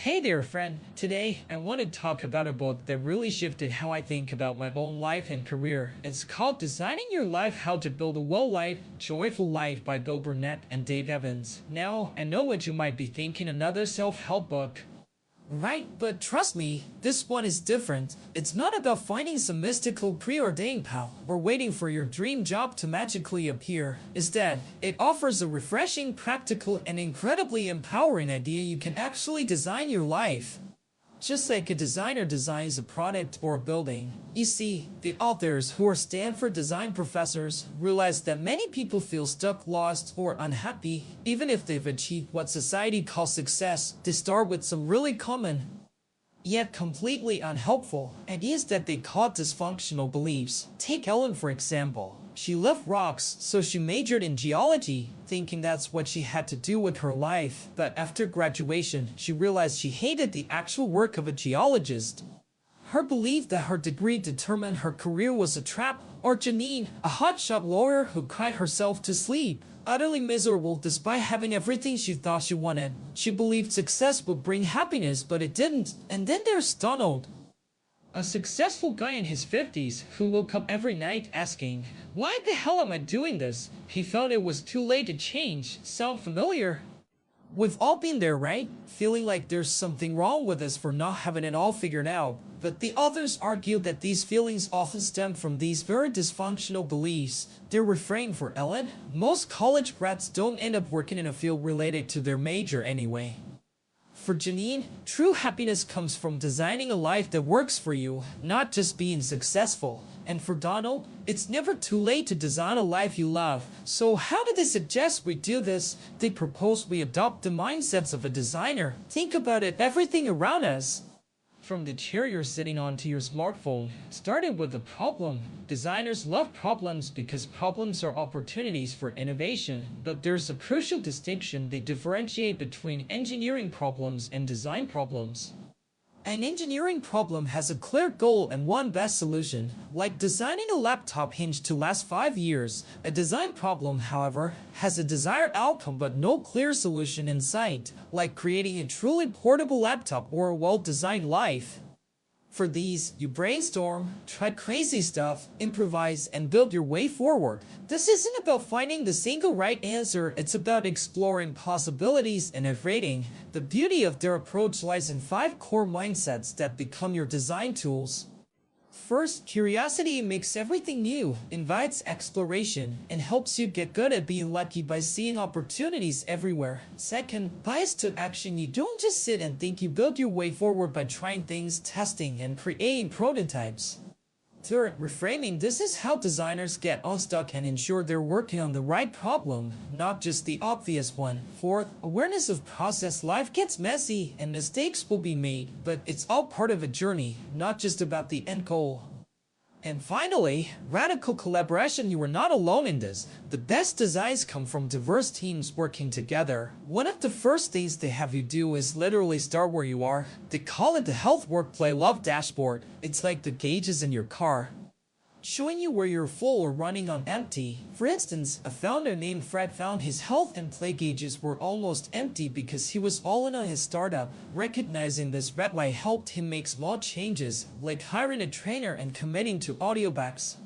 Hey there, friend. Today, I want to talk about a book that really shifted how I think about my own life and career. It's called Designing Your Life How to Build a Well-Lived, Joyful Life by Bill Burnett and Dave Evans. Now, I know what you might be thinking, another self-help book. Right, but trust me, this one is different. It's not about finding some mystical preordained power or waiting for your dream job to magically appear. Instead, it offers a refreshing, practical, and incredibly empowering idea you can actually design your life. Just like a designer designs a product or a building. You see, the authors, who are Stanford design professors, realize that many people feel stuck, lost, or unhappy, even if they've achieved what society calls success. They start with some really common, yet completely unhelpful, ideas that they call dysfunctional beliefs. Take Ellen for example. She loved rocks, so she majored in geology, thinking that's what she had to do with her life. But after graduation, she realized she hated the actual work of a geologist. Her belief that her degree determined her career was a trap, or Janine, a hotshot lawyer who cried herself to sleep, utterly miserable despite having everything she thought she wanted. She believed success would bring happiness, but it didn't. And then there's Donald, a successful guy in his 50s who woke up every night asking, "Why the hell am I doing this?" He felt it was too late to change. Sound familiar? We've all been there, right? Feeling like there's something wrong with us for not having it all figured out. But the authors argue that these feelings often stem from these very dysfunctional beliefs. They're refrained for Ellen. Most college grads don't end up working in a field related to their major anyway. For Janine, true happiness comes from designing a life that works for you, not just being successful. And for Donald, it's never too late to design a life you love. So how do they suggest we do this? They propose we adopt the mindsets of a designer. Think about it, everything around us, from the chair you're sitting on to your smartphone, starting with the problem. Designers love problems because problems are opportunities for innovation. But there's a crucial distinction. They differentiate between engineering problems and design problems. An engineering problem has a clear goal and one best solution, like designing a laptop hinge to last 5 years. A design problem, however, has a desired outcome but no clear solution in sight, like creating a truly portable laptop or a well-designed life. For these, you brainstorm, try crazy stuff, improvise, and build your way forward. This isn't about finding the single right answer, it's about exploring possibilities and iterating. The beauty of their approach lies in 5 core mindsets that become your design tools. First, curiosity makes everything new, invites exploration, and helps you get good at being lucky by seeing opportunities everywhere. Second, bias to action. You don't just sit and think, you build your way forward by trying things, testing, and creating prototypes. Third, reframing. This is how designers get unstuck and ensure they're working on the right problem, not just the obvious one. Fourth, awareness of process. Life gets messy and mistakes will be made, but it's all part of a journey, not just about the end goal. And finally, radical collaboration. You are not alone in this. The best designs come from diverse teams working together. One of the first things they have you do is literally start where you are. They call it the Health Work Play Love Dashboard. It's like the gauges in your car, showing you where you're full or running on empty. For instance, a founder named Fred found his health and play gauges were almost empty because he was all in on his startup. Recognizing this, red light helped him make small changes, like hiring a trainer and committing to Audiobooks,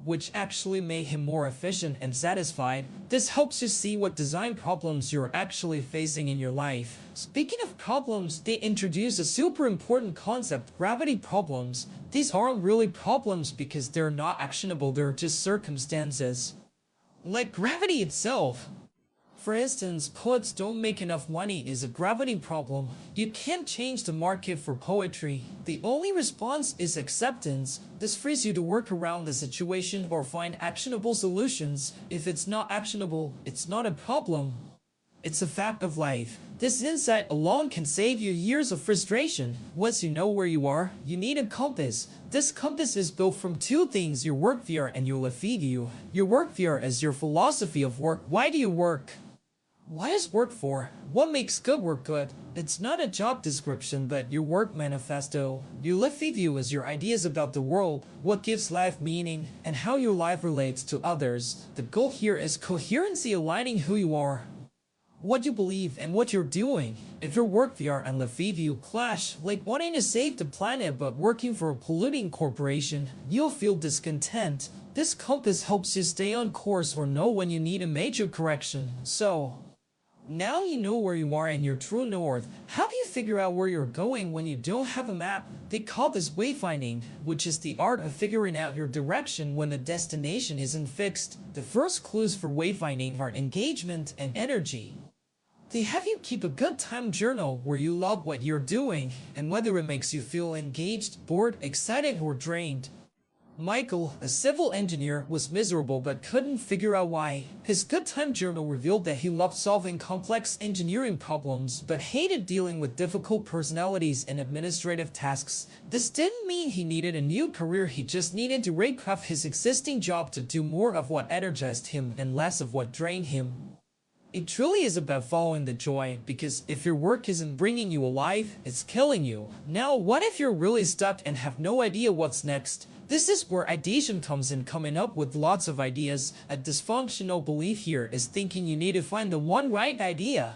which actually made him more efficient and satisfied. This helps you see what design problems you're actually facing in your life. Speaking of problems, they introduce a super important concept, gravity problems. These aren't really problems because they're not actionable, they're just circumstances, like gravity itself. For instance, poets don't make enough money is a gravity problem. You can't change the market for poetry. The only response is acceptance. This frees you to work around the situation or find actionable solutions. If it's not actionable, it's not a problem. It's a fact of life. This insight alone can save you years of frustration. Once you know where you are, you need a compass. This compass is built from 2 things, your work sphere and your life view. Your work sphere is your philosophy of work. Why do you work? Why is work for? What makes good work good? It's not a job description, but your work manifesto. Your life view is your ideas about the world, what gives life meaning, and how your life relates to others. The goal here is coherency, aligning who you are what you believe, and what you're doing. If your work VR and life view clash, like wanting to save the planet but working for a polluting corporation, you'll feel discontent. This compass helps you stay on course or know when you need a major correction. So, now you know where you are in your true north. How do you figure out where you're going when you don't have a map? They call this wayfinding, which is the art of figuring out your direction when the destination isn't fixed. The first clues for wayfinding are engagement and energy. They have you keep a good time journal where you log what you're doing and whether it makes you feel engaged, bored, excited, or drained. Michael, a civil engineer, was miserable but couldn't figure out why. His good time journal revealed that he loved solving complex engineering problems but hated dealing with difficult personalities and administrative tasks. This didn't mean he needed a new career, he just needed to rake off his existing job to do more of what energized him and less of what drained him. It truly is about following the joy, because if your work isn't bringing you alive, it's killing you. Now, what if you're really stuck and have no idea what's next? This is where ideation comes in, coming up with lots of ideas. A dysfunctional belief here is thinking you need to find the one right idea.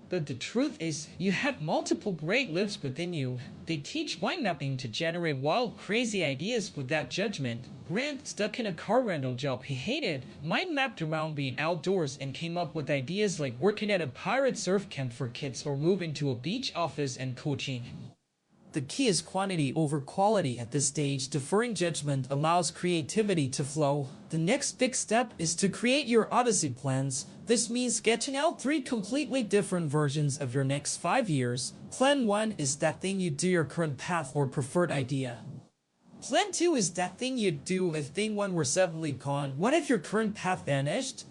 But the truth is, you have multiple great lives within you. They teach mind mapping to generate wild, crazy ideas without judgment. Grant, stuck in a car rental job he hated, mind mapped around being outdoors and came up with ideas like working at a pirate surf camp for kids or moving to a beach office and coaching. The key is quantity over quality at this stage. Deferring judgment allows creativity to flow. The next big step is to create your Odyssey plans. This means sketching out 3 completely different versions of your next 5 years. Plan 1 is that thing you do your current path or preferred idea. Plan 2 is that thing you'd do if thing 1 were suddenly gone. What if your current path vanished?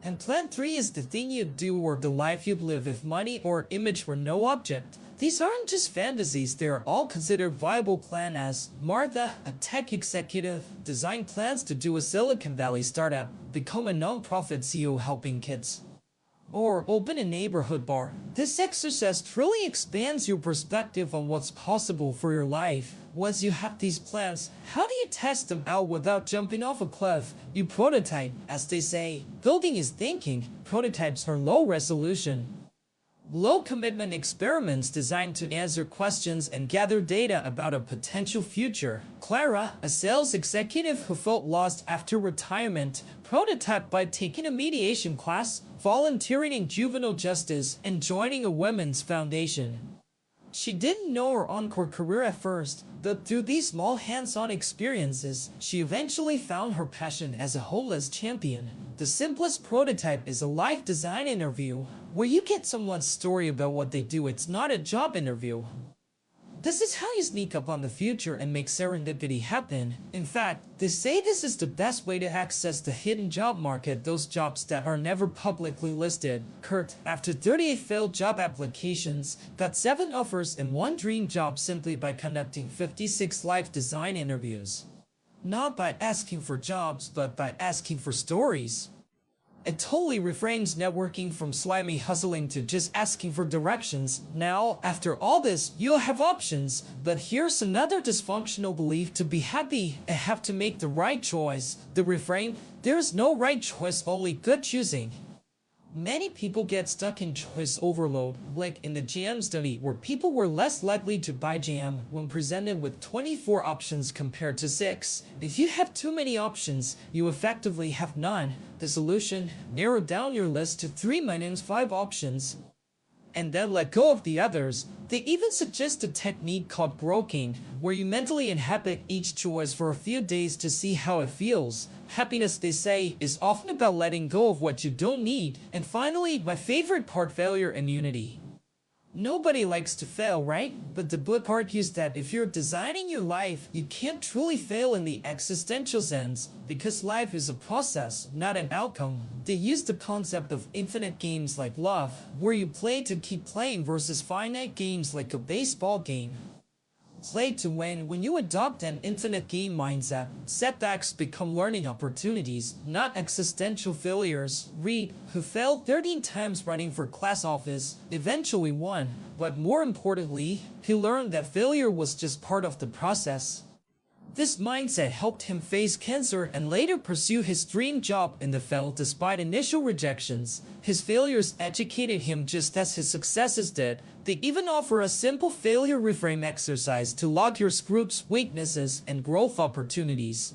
And plan 3 is the thing you'd do or the life you'd live if money or image were no object. These aren't just fantasies, they are all considered viable plans. As Martha, a tech executive, designed plans to do a Silicon Valley startup, become a non-profit CEO helping kids, or open a neighborhood bar. This exercise truly expands your perspective on what's possible for your life. Once you have these plans, how do you test them out without jumping off a cliff? You prototype, as they say. Building is thinking. Prototypes are low resolution, low-commitment experiments designed to answer questions and gather data about a potential future. Clara, a sales executive who felt lost after retirement, prototyped by taking a mediation class, volunteering in juvenile justice, and joining a women's foundation. She didn't know her encore career at first, but through these small hands-on experiences, she eventually found her passion as a homeless champion. The simplest prototype is a life design interview, where you get someone's story about what they do. It's not a job interview. This is how you sneak up on the future and make serendipity happen. In fact, they say this is the best way to access the hidden job market, those jobs that are never publicly listed. Kurt, after 38 failed job applications, got 7 offers and 1 dream job simply by conducting 56 life design interviews. Not by asking for jobs, but by asking for stories. It totally refrains networking from slimy hustling to just asking for directions. Now, after all this, you'll have options. But here's another dysfunctional belief: to be happy, I have to make the right choice. The refrain: there's no right choice, only good choosing. Many people get stuck in choice overload, like in the jam study, where people were less likely to buy jam when presented with 24 options compared to 6. If you have too many options, you effectively have none. The solution: narrow down your list to 3 minus 5 options, and then let go of the others. They even suggest a technique called broking, where you mentally inhabit each choice for a few days to see how it feels. Happiness, they say, is often about letting go of what you don't need. And finally, my favorite part: failure and unity. Nobody likes to fail, right? But the book argues that if you're designing your life, you can't truly fail in the existential sense, because life is a process, not an outcome. They use the concept of infinite games like love, where you play to keep playing, versus finite games like a baseball game. Play to win. When you adopt an infinite game mindset, setbacks become learning opportunities, not existential failures. Reed, who failed 13 times running for class office, eventually won. But more importantly, he learned that failure was just part of the process. This mindset helped him face cancer and later pursue his dream job in the field despite initial rejections. His failures educated him just as his successes did. They even offer a simple failure reframe exercise to log your group's weaknesses and growth opportunities,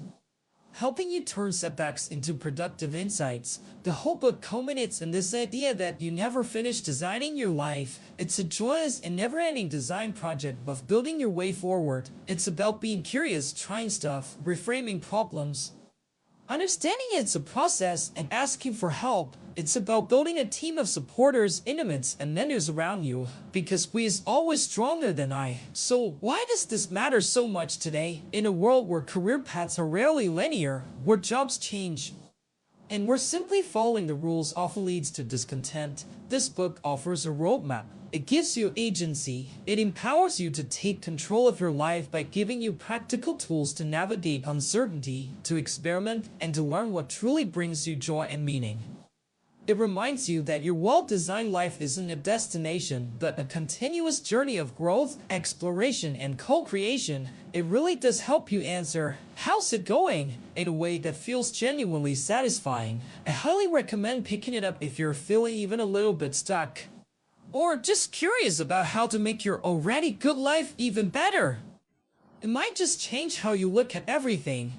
helping you turn setbacks into productive insights. The whole book culminates in this idea that you never finish designing your life. It's a joyous and never-ending design project of building your way forward. It's about being curious, trying stuff, reframing problems, understanding it's a process, and asking for help. It's about building a team of supporters, intimates, and mentors around you, because we is always stronger than I. So why does this matter so much today? In a world where career paths are rarely linear, where jobs change, and where simply following the rules often leads to discontent, this book offers a roadmap. It gives you agency. It empowers you to take control of your life by giving you practical tools to navigate uncertainty, to experiment, and to learn what truly brings you joy and meaning. It reminds you that your well-designed life isn't a destination, but a continuous journey of growth, exploration, and co-creation. It really does help you answer, "How's it going?" in a way that feels genuinely satisfying. I highly recommend picking it up if you're feeling even a little bit stuck, or just curious about how to make your already good life even better. It might just change how you look at everything.